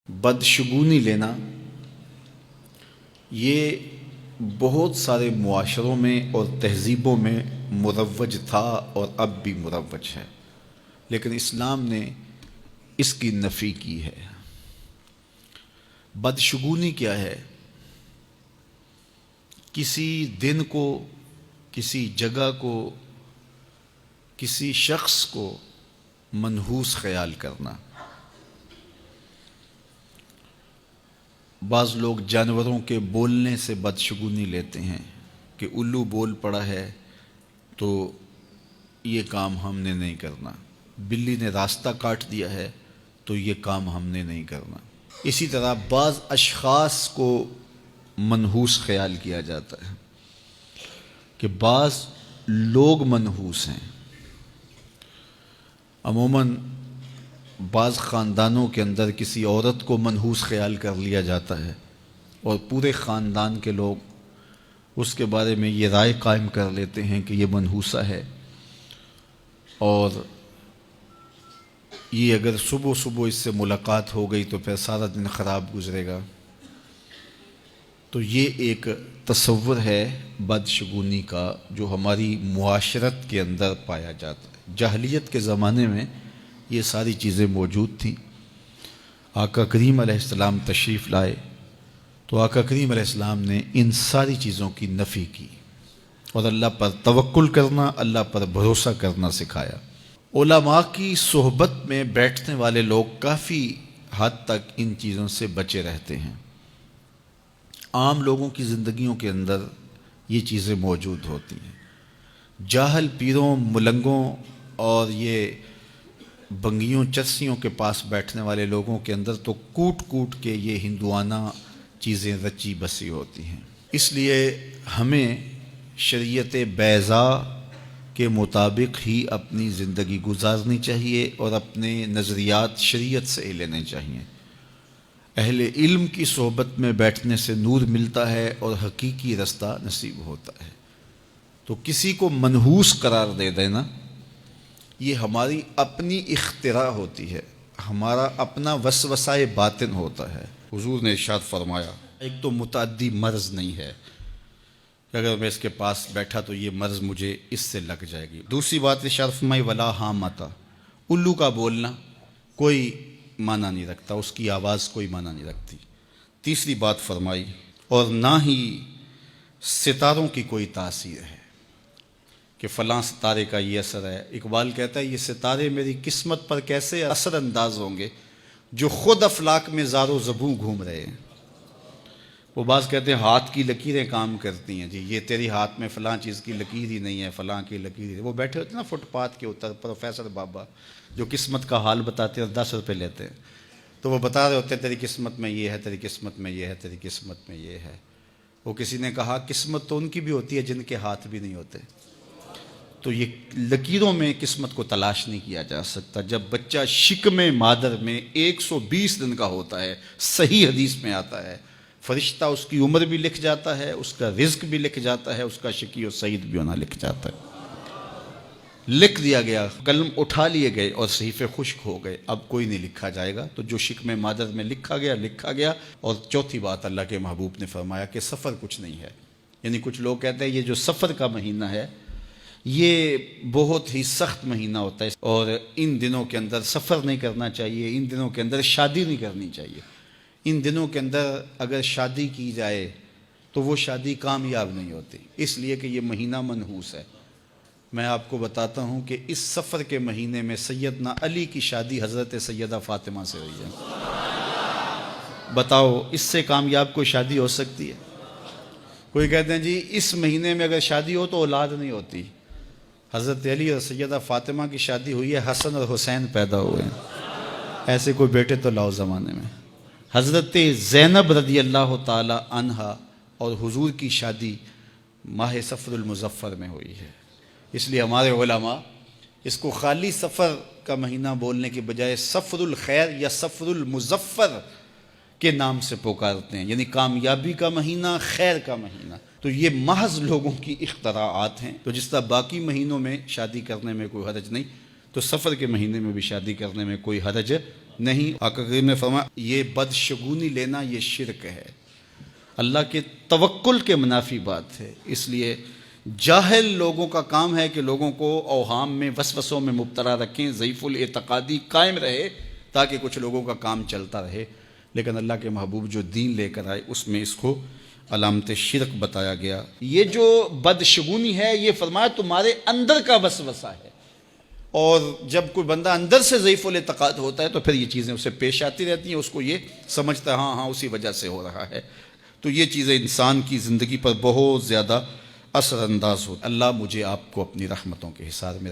بدشگونی لینا یہ بہت سارے معاشروں میں اور تہذیبوں میں مروج تھا اور اب بھی مروج ہے، لیکن اسلام نے اس کی نفی کی ہے۔ بدشگونی کیا ہے؟ کسی دن کو، کسی جگہ کو، کسی شخص کو منحوس خیال کرنا۔ بعض لوگ جانوروں کے بولنے سے بدشگونی لیتے ہیں کہ الو بول پڑا ہے تو یہ کام ہم نے نہیں کرنا، بلی نے راستہ کاٹ دیا ہے تو یہ کام ہم نے نہیں کرنا۔ اسی طرح بعض اشخاص کو منحوس خیال کیا جاتا ہے کہ بعض لوگ منحوس ہیں۔ عموماً بعض خاندانوں کے اندر کسی عورت کو منحوس خیال کر لیا جاتا ہے اور پورے خاندان کے لوگ اس کے بارے میں یہ رائے قائم کر لیتے ہیں کہ یہ منحوسہ ہے، اور یہ اگر صبح صبح اس سے ملاقات ہو گئی تو پھر سارا دن خراب گزرے گا۔ تو یہ ایک تصور ہے بدشگونی کا جو ہماری معاشرت کے اندر پایا جاتا ہے۔ جاہلیت کے زمانے میں یہ ساری چیزیں موجود تھیں۔ آقا کریم علیہ السلام تشریف لائے تو آقا کریم علیہ السلام نے ان ساری چیزوں کی نفی کی اور اللہ پر توکل کرنا، اللہ پر بھروسہ کرنا سکھایا۔ علماء کی صحبت میں بیٹھنے والے لوگ کافی حد تک ان چیزوں سے بچے رہتے ہیں۔ عام لوگوں کی زندگیوں کے اندر یہ چیزیں موجود ہوتی ہیں۔ جاہل پیروں، ملنگوں اور یہ بنگیوں چرسیوں کے پاس بیٹھنے والے لوگوں کے اندر تو کوٹ کوٹ کے یہ ہندوانہ چیزیں رچی بسی ہوتی ہیں۔ اس لیے ہمیں شریعت بیضاء کے مطابق ہی اپنی زندگی گزارنی چاہیے اور اپنے نظریات شریعت سے ہی لینے چاہیے۔ اہل علم کی صحبت میں بیٹھنے سے نور ملتا ہے اور حقیقی رستہ نصیب ہوتا ہے۔ تو کسی کو منحوس قرار دے دینا یہ ہماری اپنی اختراع ہوتی ہے، ہمارا اپنا وسوسہ باطن ہوتا ہے۔ حضور نے ارشاد فرمایا ایک تو متعدی مرض نہیں ہے کہ اگر میں اس کے پاس بیٹھا تو یہ مرض مجھے اس سے لگ جائے گی۔ دوسری بات ارشاد فرمائی ولا حامتا، الو کا بولنا کوئی معنی نہیں رکھتا، اس کی آواز کوئی معنی نہیں رکھتی۔ تیسری بات فرمائی اور نہ ہی ستاروں کی کوئی تاثیر ہے کہ فلاں ستارے کا یہ اثر ہے۔ اقبال کہتا ہے یہ ستارے میری قسمت پر کیسے اثر انداز ہوں گے جو خود افلاک میں زار و زبوں گھوم رہے ہیں۔ وہ بعض کہتے ہیں ہاتھ کی لکیریں کام کرتی ہیں، جی یہ تیری ہاتھ میں فلاں چیز کی لکیر ہی نہیں ہے، فلاں کی لکیر ہی۔ وہ بیٹھے ہوتے ہیں نا فٹ پاتھ کے اوپر، پروفیسر بابا جو قسمت کا حال بتاتے ہیں اور 10 روپے لیتے ہیں، تو وہ بتا رہے ہوتے ہیں تیری قسمت میں یہ ہے، تیری قسمت میں یہ ہے، تیری قسمت میں یہ ہے۔ وہ کسی نے کہا قسمت تو ان کی بھی ہوتی ہے جن کے ہاتھ بھی نہیں ہوتے۔ تو یہ لکیروں میں قسمت کو تلاش نہیں کیا جا سکتا۔ جب بچہ شکم مادر میں 120 دن کا ہوتا ہے، صحیح حدیث میں آتا ہے، فرشتہ اس کی عمر بھی لکھ جاتا ہے، اس کا رزق بھی لکھ جاتا ہے، اس کا شقی و سعید بھی ہونا لکھ جاتا ہے۔ لکھ دیا گیا، قلم اٹھا لیے گئے اور صحیفے خشک ہو گئے، اب کوئی نہیں لکھا جائے گا۔ تو جو شکم مادر میں لکھا گیا۔ اور چوتھی بات اللہ کے محبوب نے فرمایا کہ سفر کچھ نہیں ہے۔ یعنی کچھ لوگ کہتے ہیں یہ جو سفر کا مہینہ ہے یہ بہت ہی سخت مہینہ ہوتا ہے اور ان دنوں کے اندر سفر نہیں کرنا چاہیے، ان دنوں کے اندر شادی نہیں کرنی چاہیے، ان دنوں کے اندر اگر شادی کی جائے تو وہ شادی کامیاب نہیں ہوتی، اس لیے کہ یہ مہینہ منحوس ہے۔ میں آپ کو بتاتا ہوں کہ اس سفر کے مہینے میں سیدنا علی کی شادی حضرت سیدہ فاطمہ سے ہوئی ہے۔ بتاؤ اس سے کامیاب کوئی شادی ہو سکتی ہے؟ کوئی کہتے ہیں جی اس مہینے میں اگر شادی ہو تو اولاد نہیں ہوتی۔ حضرت علی اور سیدہ فاطمہ کی شادی ہوئی ہے، حسن اور حسین پیدا ہوئے ہیں، ایسے کوئی بیٹے تو لاؤ زمانے میں۔ حضرت زینب رضی اللہ تعالی عنہا اور حضور کی شادی ماہ صفر المظفر میں ہوئی ہے۔ اس لیے ہمارے علماء اس کو خالی سفر کا مہینہ بولنے کے بجائے صفر الخیر یا صفر المظفر کے نام سے پکارتے ہیں، یعنی کامیابی کا مہینہ، خیر کا مہینہ۔ تو یہ محض لوگوں کی اختراعات ہیں۔ تو جس طرح باقی مہینوں میں شادی کرنے میں کوئی حرج نہیں، تو سفر کے مہینے میں بھی شادی کرنے میں کوئی حرج نہیں، آقا کریم نے فرمایا یہ بدشگونی لینا یہ شرک ہے، اللہ کے توکل کے منافی بات ہے۔ اس لیے جاہل لوگوں کا کام ہے کہ لوگوں کو اوہام میں وسوسوں میں مبتلا رکھیں، ضعیف الاعتقادی قائم رہے تاکہ کچھ لوگوں کا کام چلتا رہے، لیکن اللہ کے محبوب جو دین لے کر آئے اس میں اس کو علامت شرک بتایا گیا۔ یہ جو بدشگونی ہے یہ فرمایا تمہارے اندر کا وسوسہ ہے، اور جب کوئی بندہ اندر سے ضعیف الاعتقاد ہوتا ہے تو پھر یہ چیزیں اسے پیش آتی رہتی ہیں، اس کو یہ سمجھتا ہے ہاں اسی وجہ سے ہو رہا ہے۔ تو یہ چیزیں انسان کی زندگی پر بہت زیادہ اثر انداز ہوتی۔ اللہ مجھے آپ کو اپنی رحمتوں کے حصار میں رکھے۔